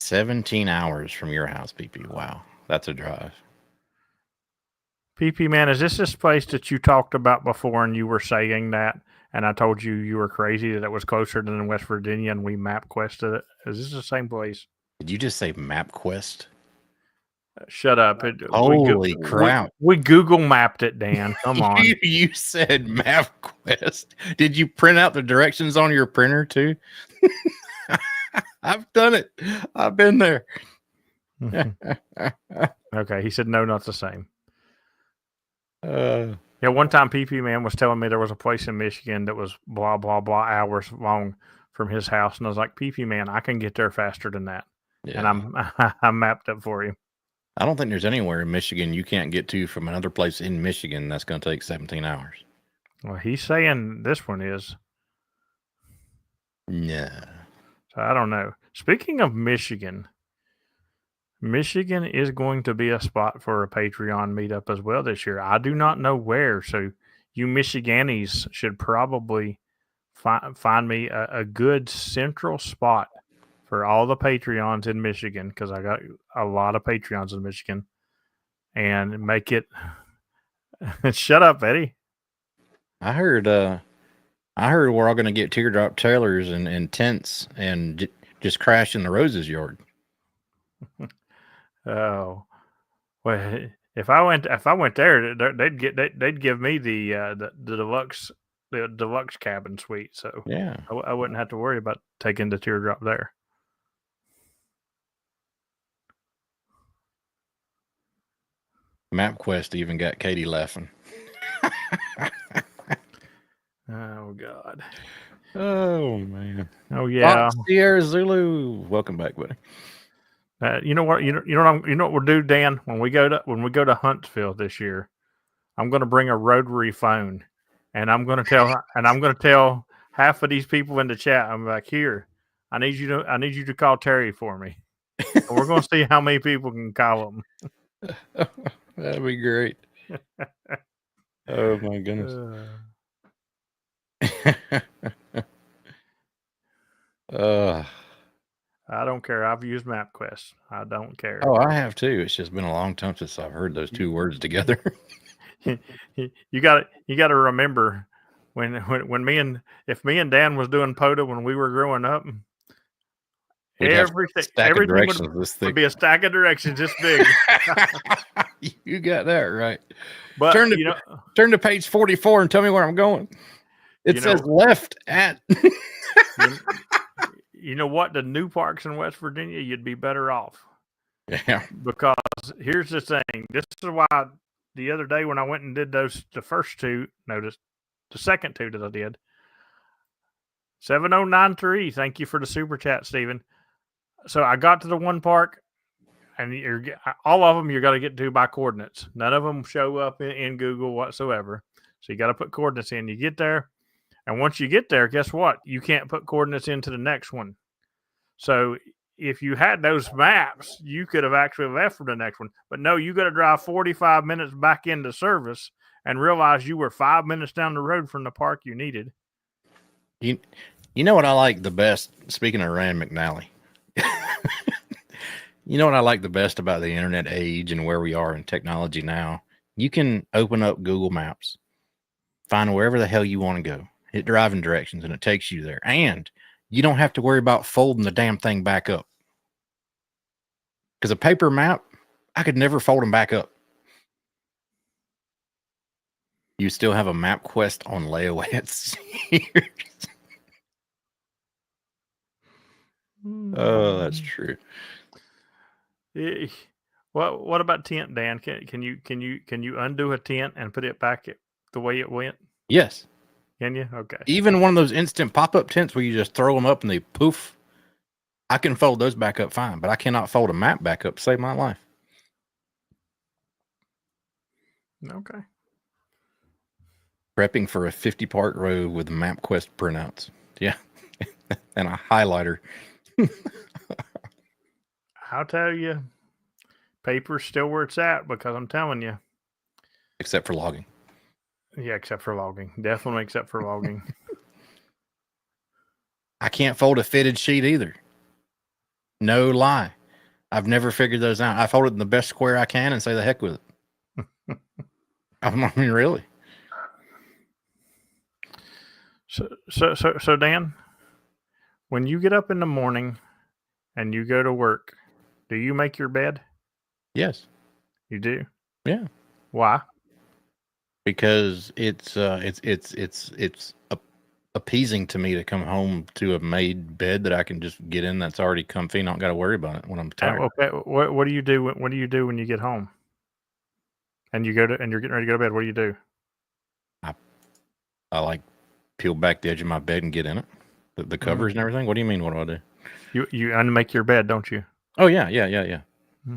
17 hours from your house, PP. Wow, that's a drive. PP man, is this place that you talked about before and you were saying that and I told you were crazy that it was closer than West Virginia and we map quested it? Is this the same place? Did you just say MapQuest? Shut up. Holy crap. We Google mapped it, Dan. Come on. You said MapQuest. Did you print out the directions on your printer too? I've done it. I've been there. Okay. He said, no, not the same. Yeah, one time PP man was telling me there was a place in Michigan that was blah, blah, blah hours long from his house. And I was like, PP man, I can get there faster than that. yeah. And I mapped it for you. I don't think there's anywhere in Michigan you can't get to from another place in Michigan that's going to take 17 hours. Well, he's saying this one is. Yeah. So I don't know. Speaking of Michigan is going to be a spot for a Patreon meetup as well this year. I do not know where, so you Michiganis should probably find me a good central spot for all the Patreons in Michigan, because I got a lot of Patreons in Michigan, and make it. Shut up, Eddie. I heard we're all going to get teardrop trailers and tents and just crash in the Roses yard. Oh, well, if I went there, they'd give me the deluxe cabin suite, so Yeah. I wouldn't have to worry about taking the teardrop there. MapQuest even got Katie laughing. Oh God. Oh man. Oh yeah. Sierra Zulu. Welcome back, buddy. You know what? You know what we'll do, Dan. When we go to Huntsville this year, I'm going to bring a rotary phone, and I'm going to tell half of these people in the chat. I'm like, here, I need you to call Terry for me. And we're going to see how many people can call him. That'd be great. Oh my goodness. I don't care. I've used MapQuest. I don't care. Oh, I have too. It's just been a long time since I've heard those two words together. You got to remember if me and Dan was doing POTA when we were growing up, everything would be a stack of directions this big. You got that right. But turn to page 44 and tell me where I'm going. It says left at. You know what? The new parks in West Virginia, you'd be better off. Yeah. Because here's the thing. This is why the other day when I went and did the first two, notice the second two that I did. 7093. Thank you for the super chat, Stephen. So I got to the one park, and all of them you're going to get to by coordinates. None of them show up in Google whatsoever. So you got to put coordinates in. You get there. And once you get there, guess what? You can't put coordinates into the next one. So if you had those maps, you could have actually left for the next one. But no, you got to drive 45 minutes back into service and realize you were 5 minutes down the road from the park you needed. You know what I like the best? Speaking of Rand McNally, you know what I like the best about the internet age and where we are in technology now? You can open up Google Maps, find wherever the hell you want to go, hit driving directions, and it takes you there. And you don't have to worry about folding the damn thing back up. Because a paper map, I could never fold them back up. You still have a MapQuest on layaway at Sears. Oh, that's true. What about tent, Dan? Can you undo a tent and put it back the way it went? Yes. Can you? Okay. Even one of those instant pop-up tents where you just throw them up and they poof. I can fold those back up fine, but I cannot fold a map back up to save my life. Okay. Prepping for a 50-part road with MapQuest printouts. Yeah. And a highlighter. I'll tell you, paper's still where it's at because I'm telling you. Except for logging. Yeah, except for logging. Definitely except for logging. I can't fold a fitted sheet either. No lie. I've never figured those out. I fold it in the best square I can and say the heck with it. I mean, really. So Dan, when you get up in the morning and you go to work, do you make your bed? Yes. You do? Yeah. Why? Because it's appeasing to me to come home to a made bed that I can just get in that's already comfy and not got to worry about it when I'm tired. Okay. What do you do? What do you do when you get home? And you're getting ready to go to bed. What do you do? I like peel back the edge of my bed and get in it. The covers and everything. What do you mean? What do I do? You unmake your bed, don't you? Oh yeah. Mm-hmm.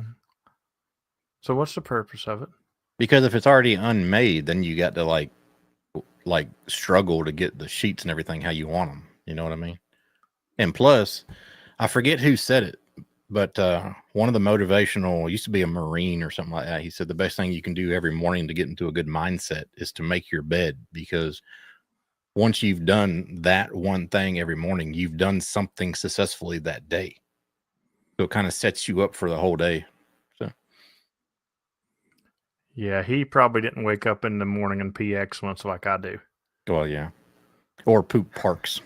So what's the purpose of it? Because if it's already unmade, then you got to like struggle to get the sheets and everything how you want them. You know what I mean? And plus, I forget who said it, but one of the motivational used to be a Marine or something like that. He said the best thing you can do every morning to get into a good mindset is to make your bed, because once you've done that one thing every morning, you've done something successfully that day. So it kind of sets you up for the whole day. So yeah, he probably didn't wake up in the morning and pee excellence like I do. Well, yeah. Or poop parks.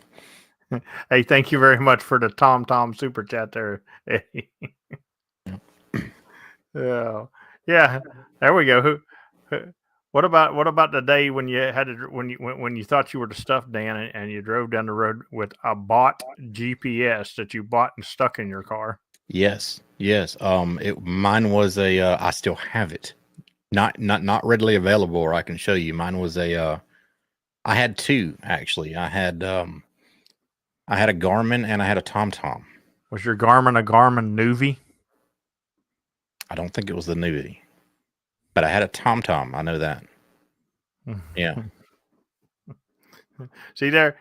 Hey, thank you very much for the Tom super chat there. Yeah, there we go. What about the day when you had to when you thought you were the stuff, Dan, and you drove down the road with a bought GPS that you bought and stuck in your car? Yes. Mine was a. I still have it, not readily available, or I can show you. Mine was a. I had two actually. I had a Garmin and I had a TomTom. Was your Garmin a Garmin Nuvi? I don't think it was the Nuvi, but I had a TomTom. I know that. Yeah. See there.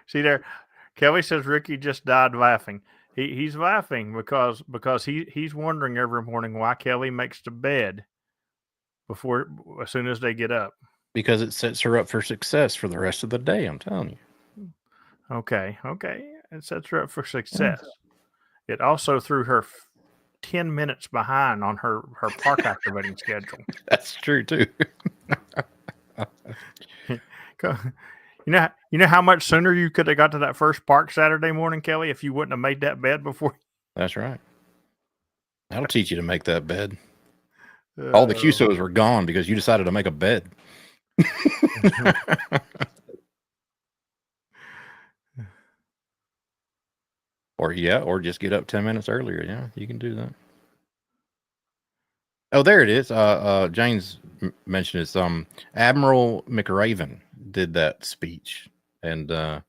Kelly says Ricky just died laughing. He's laughing because he's wondering every morning why Kelly makes the bed as soon as they get up. Because it sets her up for success for the rest of the day. I'm telling you. Okay. It sets her up for success. Yeah. It also threw her 10 minutes behind on her park activating schedule. That's true too. You know how much sooner you could have got to that first park Saturday morning, Kelly, if you wouldn't have made that bed before? That's right. That'll teach you to make that bed. All the QSOs were gone because you decided to make a bed. Or just get up 10 minutes earlier. Yeah, you can do that. Oh, there it is. James mentioned it. Admiral McRaven did that speech, and I'm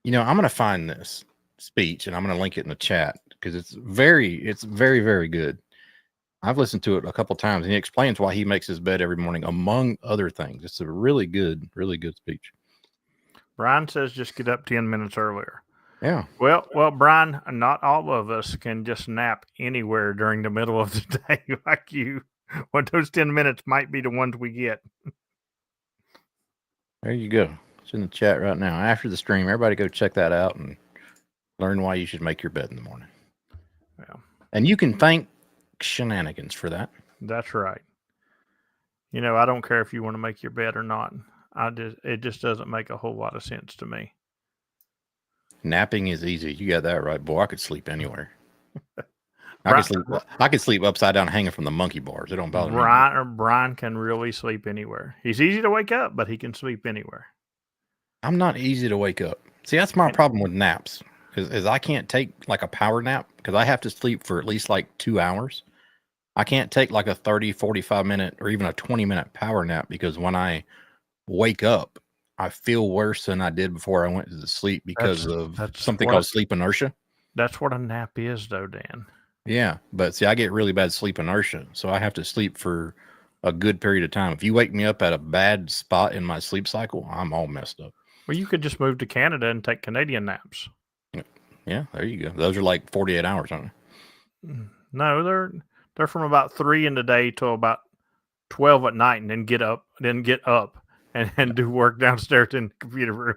going to find this speech and I'm going to link it in the chat because it's very, very good. I've listened to it a couple times, and he explains why he makes his bed every morning, among other things. It's a really good speech. Brian says just get up 10 minutes earlier. Yeah. Well, Brian, not all of us can just nap anywhere during the middle of the day like you. Well, those 10 minutes might be the ones we get. There you go. It's in the chat right now. After the stream, everybody go check that out and learn why you should make your bed in the morning. Yeah. And you can thank Shenanigans for that. That's right. I don't care if you want to make your bed or not. It just doesn't make a whole lot of sense to me. Napping is easy. You got that right, boy. I could sleep anywhere. I could sleep upside down hanging from the monkey bars. It don't bother me. Brian can really sleep anywhere. He's easy to wake up, but he can sleep anywhere. I'm not easy to wake up. See, that's my problem with naps. Is I can't take like a power nap because I have to sleep for at least like 2 hours. I can't take like a 30, 45 minute or even a 20-minute power nap because when I wake up, I feel worse than I did before I went to sleep because of something called sleep inertia. That's what a nap is, though, Dan. Yeah, but see, I get really bad sleep inertia, so I have to sleep for a good period of time. If you wake me up at a bad spot in my sleep cycle, I'm all messed up. Well, you could just move to Canada and take Canadian naps. Yeah, there you go. Those are like 48 hours, aren't they? No, they're from about 3 in the day till about 12 at night, and then get up and do work downstairs in the computer room.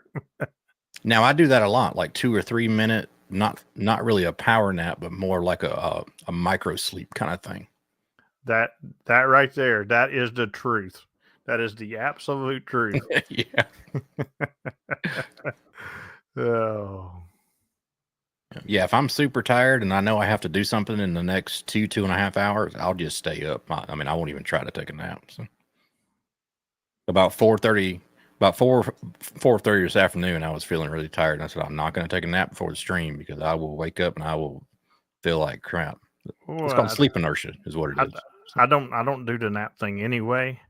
Now I do that a lot, like 2 or 3 minute, not really a power nap, but more like a micro sleep kind of thing. That right there, that is the truth. That is the absolute truth. Yeah. Oh. Yeah, if I'm super tired and I know I have to do something in the next 2.5 hours, I'll just stay up. I won't even try to take a nap. So about 4:30 this afternoon, I was feeling really tired. And I said, I'm not going to take a nap before the stream because I will wake up and I will feel like crap. It's called sleep inertia is what it is. I don't do the nap thing anyway,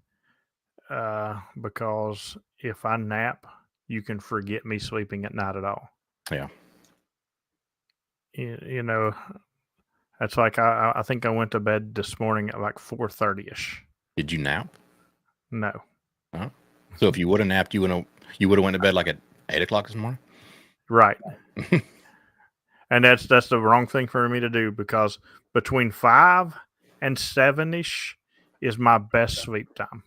because if I nap, you can forget me sleeping at night at all. Yeah. That's like I think I went to bed this morning at like 4:30ish. Did you nap? No. Oh. So if you would have napped, you would have went to bed like at 8 o'clock this morning? Right. And that's the wrong thing for me to do because between 5 and 7ish is my best sleep time.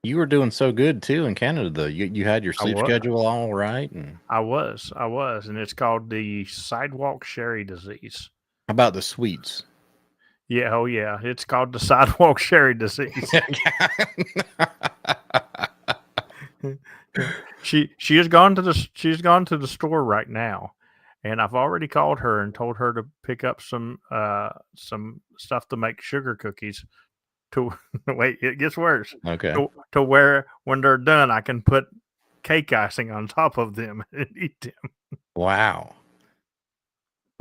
You were doing so good too in Canada, though. You had your sleep schedule all right, and I was, and it's called the sidewalk sherry disease. How about the sweets? Yeah, oh yeah, it's called the sidewalk sherry disease. She has gone to the store right now, and I've already called her and told her to pick up some stuff to make sugar cookies. To wait, it gets worse. Okay. To where when they're done, I can put cake icing on top of them and eat them. Wow.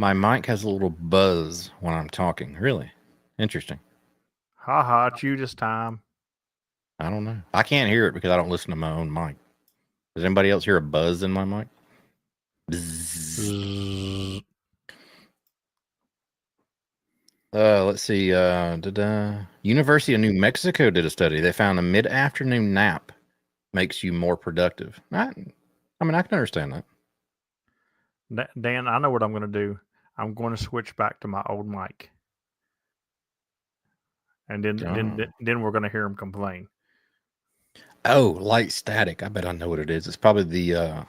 My mic has a little buzz when I'm talking. Really interesting. Ha ha! It's you this time. I don't know. I can't hear it because I don't listen to my own mic. Does anybody else hear a buzz in my mic? Bzzz. Let's see. University of New Mexico did a study. They found a mid-afternoon nap makes you more productive. I can understand that. Dan, I know what I'm going to do. I'm going to switch back to my old mic, and then we're going to hear him complain. Oh, light static. I bet I know what it is. It's probably the.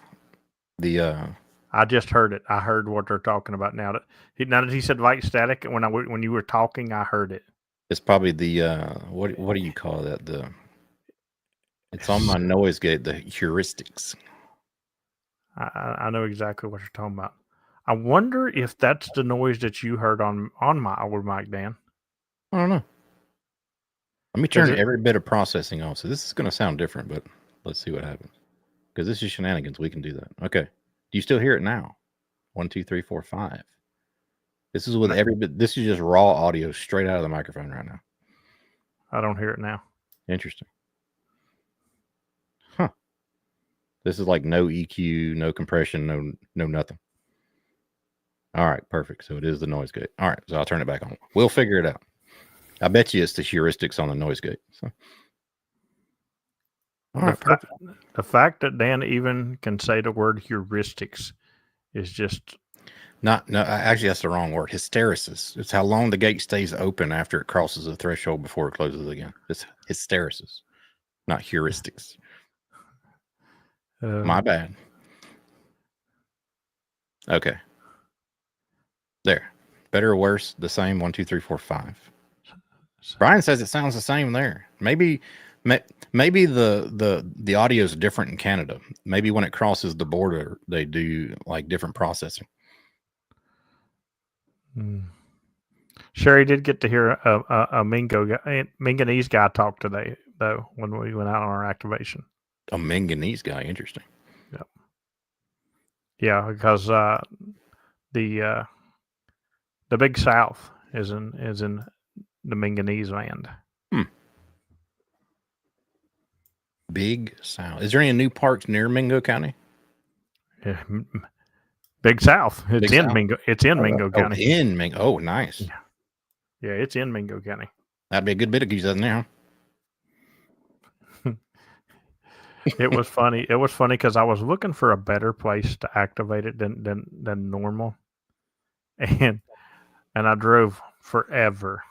I just heard it. I heard what they're talking about now. Now that he said light static, when you were talking, I heard it. It's probably the what do you call that? It's on my noise gate. The heuristics. I know exactly what you're talking about. I wonder if that's the noise that you heard on my old mic, Dan. I don't know. Let me turn every bit of processing on. So this is going to sound different, but let's see what happens. Because this is Shenanigans. We can do that. Okay. Do you still hear it now? 1, 2, 3, 4, 5. This is with every bit. This is just raw audio straight out of the microphone right now. I don't hear it now. Interesting. Huh. This is like no EQ, no compression, no nothing. All right, perfect. So it is the noise gate. All right, so I'll turn it back on. We'll figure it out. I bet you it's the heuristics on the noise gate. So. All right, perfect. The fact that Dan even can say the word heuristics is just Actually, that's the wrong word. Hysteresis. It's how long the gate stays open after it crosses the threshold before it closes again. It's hysteresis, not heuristics. My bad. Okay. There. Better or worse? The same. 1, 2, 3, 4, 5. Brian says it sounds the same there. Maybe the audio is different in Canada. Maybe when it crosses the border, they do like different processing. Sherry did get to hear a Minganese guy talk today, though, when we went out on our activation. A Minganese guy, interesting. Yep. Yeah, because the Big South is in the Minganese land. Big South. Is there any new parks near Mingo County? Yeah. Big South. It's Big in South? Mingo. It's in Mingo County. In Mingo. Oh, nice. Yeah, it's in Mingo County. That'd be a good bit of geese now. It was funny. It was funny because I was looking for a better place to activate it than normal, and I drove forever,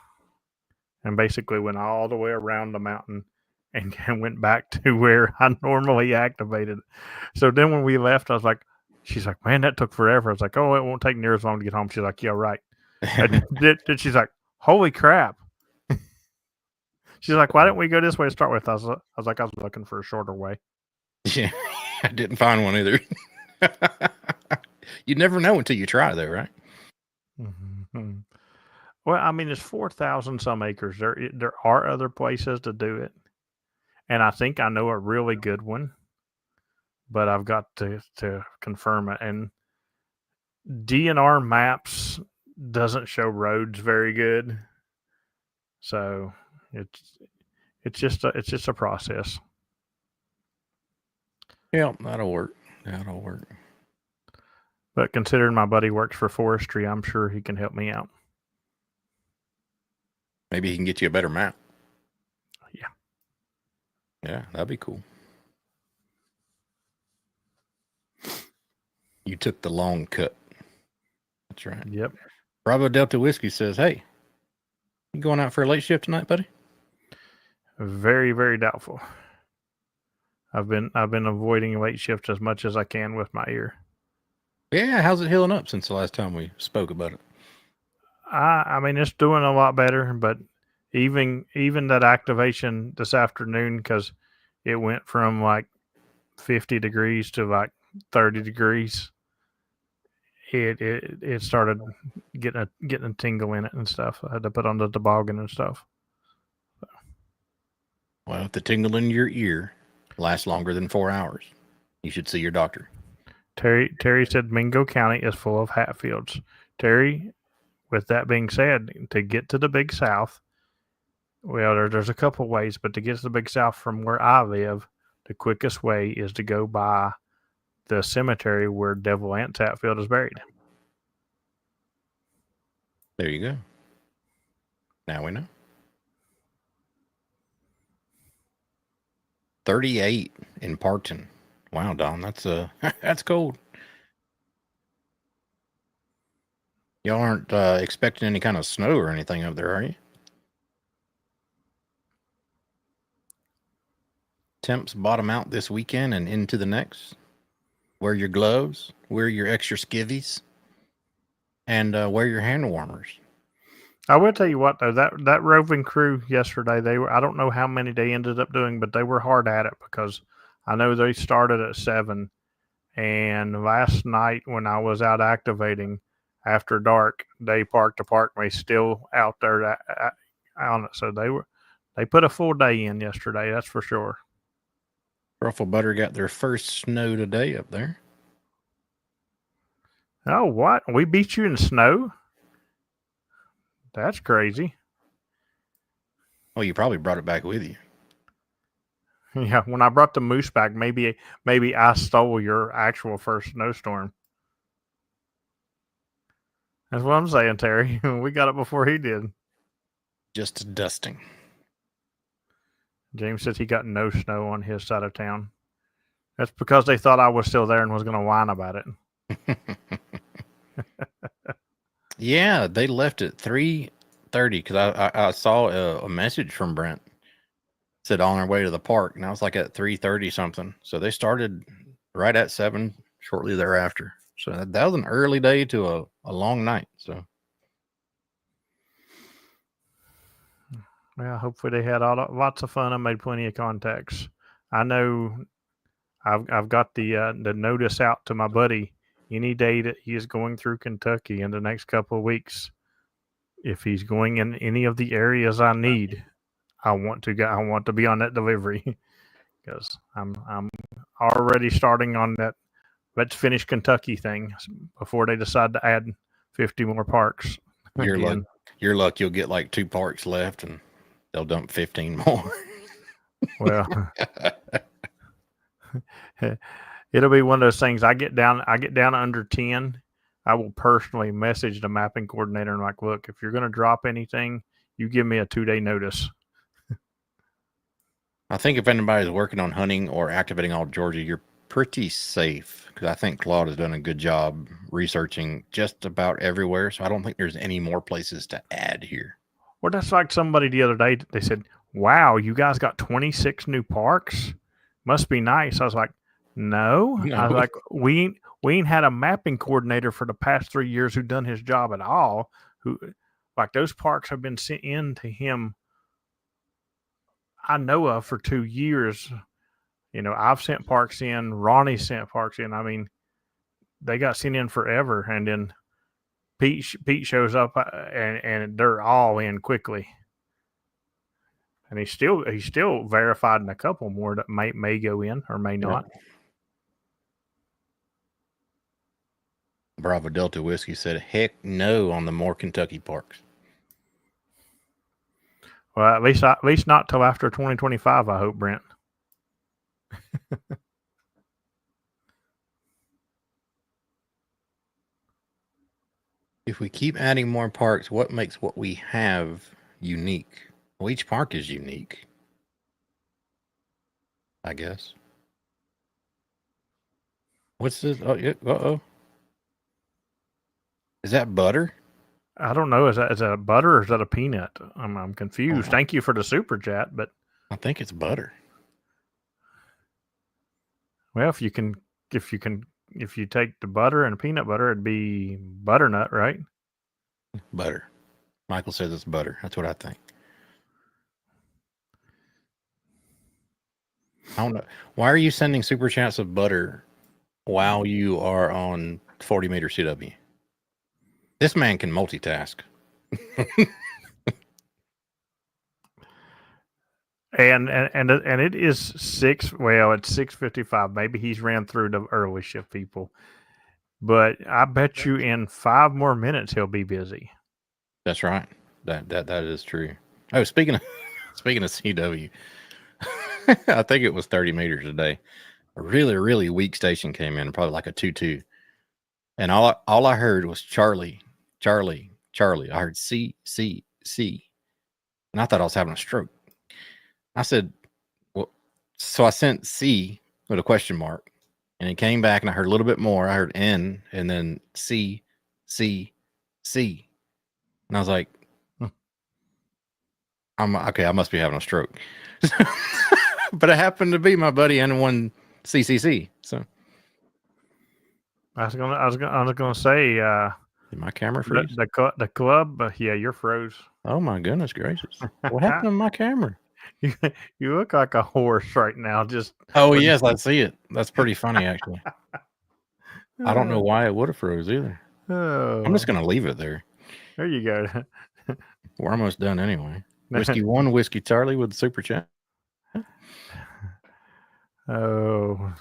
and basically went all the way around the mountain, and went back to where I normally activated it. So then when we left, I was like, she's like, man, that took forever. I was like, oh, it won't take near as long to get home. She's like, yeah, right. And then she's like, holy crap. She's like, why didn't we go this way to start with? I was like, I was looking for a shorter way. Yeah, I didn't find one either. You never know until you try, though, right? Mm-hmm. Well, I mean, it's 4,000 some acres. There are other places to do it, and I think I know a really good one, but I've got to confirm it. And DNR maps doesn't show roads very good, so it's just a process. Yeah, that'll work. That'll work. But considering my buddy works for forestry, I'm sure he can help me out. Maybe he can get you a better map. Yeah. Yeah, that'd be cool. You took the long cut. That's right. Yep. Bravo Delta Whiskey says, hey, you going out for a late shift tonight, buddy? Very, very doubtful. I've been avoiding late shifts as much as I can with my ear. Yeah, how's it healing up since the last time we spoke about it? I mean, it's doing a lot better, but even that activation this afternoon, because it went from like 50 degrees to like 30 degrees, it started getting a tingle in it and stuff. I had to put on the toboggan and stuff. Well, if the tingle in your ear lasts longer than 4 hours, you should see your doctor. Terry said Mingo County is full of Hatfields. Terry, with that being said, to get to the Big South, well, there's a couple ways, but to get to the Big South from where I live, the quickest way is to go by the cemetery where Devil Anse Hatfield is buried. There you go. Now we know. 38 in Parkton. Wow, Don, that's that's cold. Y'all aren't expecting any kind of snow or anything up there, are you? Temps bottom out this weekend and into the next. Wear your gloves, wear your extra skivvies, and wear your hand warmers. I will tell you what, though, that roving crew yesterday, I don't know how many they ended up doing, but they were hard at it, because I know they started at 7, and last night when I was out activating after dark, they parked me still out there on it. So they put a full day in yesterday, that's for sure. Ruffle Butter got their first snow today up there. Oh, what? We beat you in snow? That's crazy. Oh, you probably brought it back with you. Yeah, when I brought the moose back, maybe I stole your actual first snowstorm. That's what I'm saying, Terry. We got it before he did. Just dusting. James said he got no snow on his side of town. That's because they thought I was still there and was going to whine about it. Yeah, they left at 3:30 because I saw a message from Brent said on our way to the park, and I was like at 3:30 something. So they started right at 7 shortly thereafter. So that was an early day to a long night. So well, hopefully they had lots of fun. I made plenty of contacts. I know I've got the notice out to my buddy. Any day that he is going through Kentucky in the next couple of weeks, if he's going in any of the areas I need, I want to go. I want to be on that delivery because I'm already starting on that. Let's finish Kentucky thing before they decide to add 50 more parks. your again. luck, you'll get like 2 parks left, and they'll dump 15 more. Well, it'll be one of those things. I get down under 10. I will personally message the mapping coordinator and like, look, if you're going to drop anything, you give me a 2-day notice. I think if anybody's working on hunting or activating all Georgia, you're pretty safe because I think Claude has done a good job researching just about everywhere. So I don't think there's any more places to add here. Well, that's like somebody the other day. They said, "Wow, you guys got 26 new parks. Must be nice." I was like, "No." I was like, "We ain't had a mapping coordinator for the past 3 years who done his job at all. Who like those parks have been sent in to him. I know of for 2 years. You know, I've sent parks in. Ronnie sent parks in. I mean, they got sent in forever, and then Pete shows up and they're all in quickly. And he's still verified in a couple more that may go in or may not. Bravo Delta Whiskey said, "Heck no" on the more Kentucky parks. Well, at least not till after 2025. I hope, Brent. If we keep adding more parks, what makes what we have unique? Well, each park is unique, I guess. What's this? Oh, yeah. Uh-oh. Is that butter? I don't know. Is that a butter or is that a peanut? I'm confused. Thank you for the super chat, but I think it's butter. Well, if you take the butter and peanut butter, it'd be butternut, right? Butter. Michael says it's butter. That's what I think. I don't know. Why are you sending super chats of butter while you are on 40 meter CW? This man can multitask. And it is 6. Well, it's 6:55. Maybe he's ran through the early shift people, but I bet you in 5 more minutes he'll be busy. That's right. That is true. Oh, speaking of CW, I think it was 30 meters a day. A really, really weak station came in, probably like a 2-2. And all I heard was Charlie, Charlie, Charlie. I heard C, C, C. And I thought I was having a stroke. I said, well, so I sent C with a question mark, and it came back, and I heard a little bit more. I heard N, and then C, C, C. And I was like, I'm okay. I must be having a stroke. But it happened to be my buddy N1 CCC. So I was gonna say, did my camera freeze? The club, yeah, you're froze. Oh my goodness gracious! What happened to my camera? You look like a horse right now. Just Yes, I see it. That's pretty funny, actually. I don't know why it would have froze either. Oh, I'm just gonna leave it there. There you go. We're almost done anyway. Whiskey 1, Whiskey Charlie with the super chat. Oh,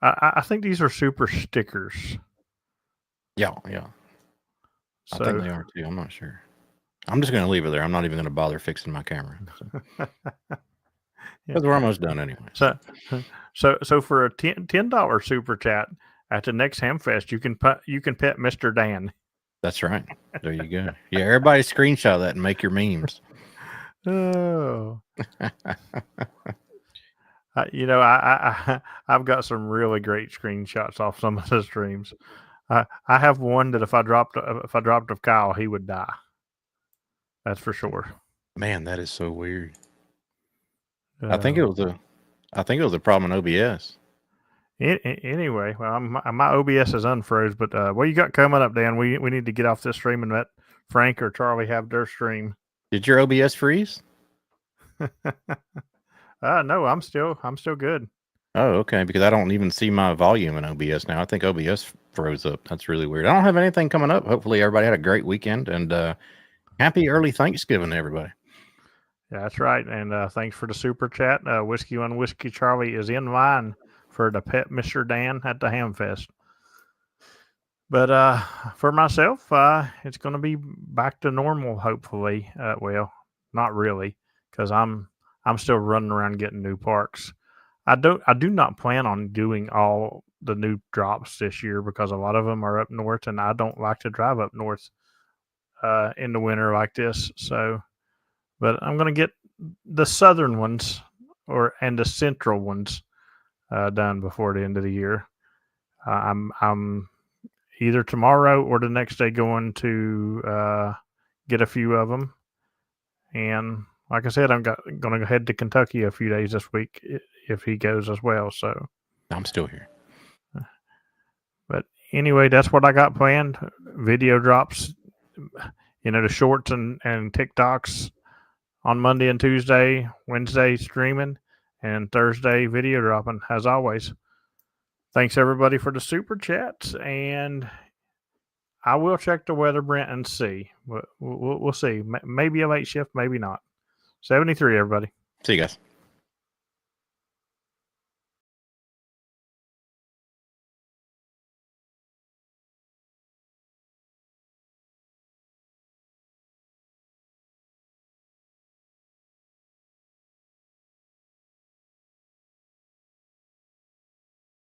I think these are super stickers. Yeah. I think they are too. I'm not sure. I'm just going to leave it there. I'm not even going to bother fixing my camera. Because we're almost done anyway. So for a $10 super chat at the next Hamfest, you can pet Mr. Dan. That's right. There you go. Yeah, everybody screenshot that and make your memes. Oh, I've got some really great screenshots off some of the streams. I have one that if I dropped of Kyle, he would die. That's for sure. Man, that is so weird. I think it was a problem in OBS. Anyway, well, my OBS is unfroze, but what you got coming up, Dan? We need to get off this stream and let Frank or Charlie have their stream. Did your OBS freeze? No, I'm still good. Oh, okay. Because I don't even see my volume in OBS now. I think OBS froze up. That's really weird. I don't have anything coming up. Hopefully, everybody had a great weekend and happy early Thanksgiving to everybody. Yeah, that's right. And thanks for the super chat. Whiskey on Whiskey Charlie is in line for the pet Mr. Dan at the Hamfest. But for myself, it's going to be back to normal. Hopefully, well, not really, because I'm still running around getting new parks. I do not plan on doing all the new drops this year because a lot of them are up north, and I don't like to drive up north in the winter like this. So, but I'm going to get the southern ones and the central ones done before the end of the year. I'm either tomorrow or the next day going to get a few of them. And like I said, I'm going to head to Kentucky a few days this week if he goes as well. So I'm still here. But anyway, that's what I got planned. Video drops, the shorts and TikToks on Monday and Tuesday, Wednesday streaming, and Thursday video dropping as always. Thanks everybody for the super chats, and I will check the weather, Brent, and see. We'll see. Maybe a late shift, maybe not. 73, everybody. See you guys.